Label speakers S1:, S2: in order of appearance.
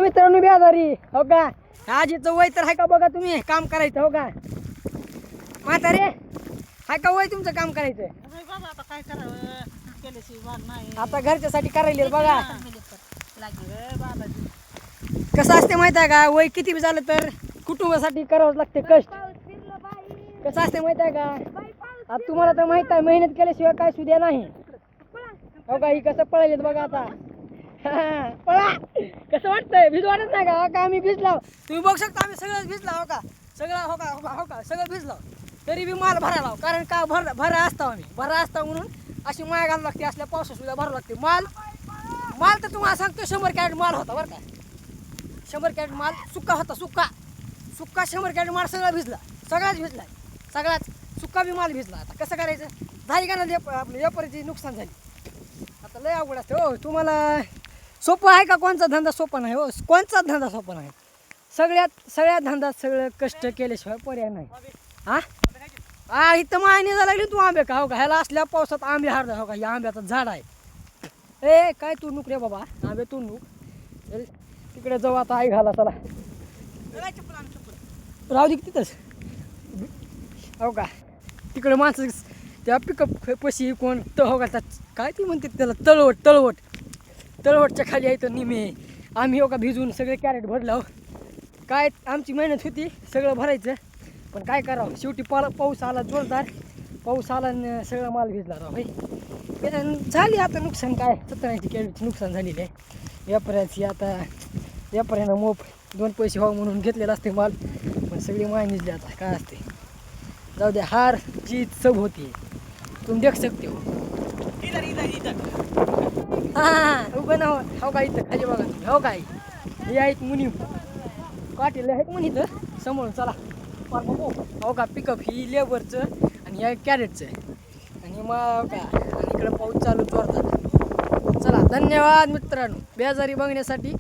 S1: मित्रांनो बेजारी हो का आजीचं वय तर आहे का बघा तुम्ही काम करायचं हो का म्हातारे हाय का वय तुमचं काम करायचं
S2: आता काय करावं केल्याशिवाय नाही
S1: आता घरच्यासाठी करायला बघा
S2: बाबाजी
S1: कसं असते माहित आहे का वय किती बी झालं तर कुटुंबासाठी करावंच लागते कष्ट कसं असते माहित आहे का आता तुम्हाला तर माहित आहे मेहनत केल्याशिवाय काय सुद्धा नाही हो का ही कसं पळायलेत बघा आता पळा कसं वाटतंय भिज वाटत नाही का आम्ही भिजलाव तुम्ही बघू शकता आम्ही सगळं भिजलाव हो का सगळं हो का सगळं भिजलाव तरी बी माल भरायला कारण का भरा असता आम्ही भरा असता म्हणून अशी माया घालावं लागते असल्या पावसात सुद्धा भरावं लागते माल तर तुम्हाला सांगतो 100 कॅरेट माल होता बरं का 100 कॅरेट माल सुक्का होता सुक्का 100 कॅरेट माल सगळा भिजला सगळाच भिजला सगळाच सुक्का बी माल भिजला आता कसं करायचं झाली का ना आपल्या व्यापाराची नुकसान झाली आता लय अवघड असते हो तुम्हाला सोपं आहे का कोणचा धंदा सोपा नाही हो कोणचाच धंदा सोपा नाही सगळ्या धंद्यात सगळं कष्ट केल्याशिवाय पर्याय नाही हा इथं मायने झाला लागली तू आंबे का हो का ह्याला असल्या पावसात आंबे हारदा हो का या आंब्याचं झाड आहे ए काय तू नुक रे बाबा आंबे तू नुक तिकडे जाऊ आता आई घाला चला राहू दे तिथंच हो का तिकडे माणसं त्या पिकअप पशी कोण हो का काय ती म्हणते त्याला तळवटच्या खाली आहे तर निमे आम्ही हो का भिजून सगळे कॅरेट भरलं काय आमची मेहनत होती सगळं भरायचं पण काय करावं शेवटी पाऊस आला जोरदार पाऊस आला आणि सगळा माल भिजला राव भाई झाली आता नुकसान काय 70-80 कॅरेटची नुकसान झालेली आहे व्यापाऱ्याची आता व्यापाऱ्यानं मोप 2 पैसे व्हावं म्हणून घेतलेला असते माल पण सगळी माय निजली आता काय असते जाऊ दे हार जीत सब होती तुम्ही देख सकते हो हां उभं ना हो का इथं खाली बघा तुम्ही हो काय हे आहेत मुनी काटेले आहेत म्हणे इथं समोर चला हो का पिकअप ही लेबरचं आणि या कॅरेटचं आणि मग का आणि इकडं पाऊस चालू जोरदार चला धन्यवाद मित्रांनो बेजारी बघण्यासाठी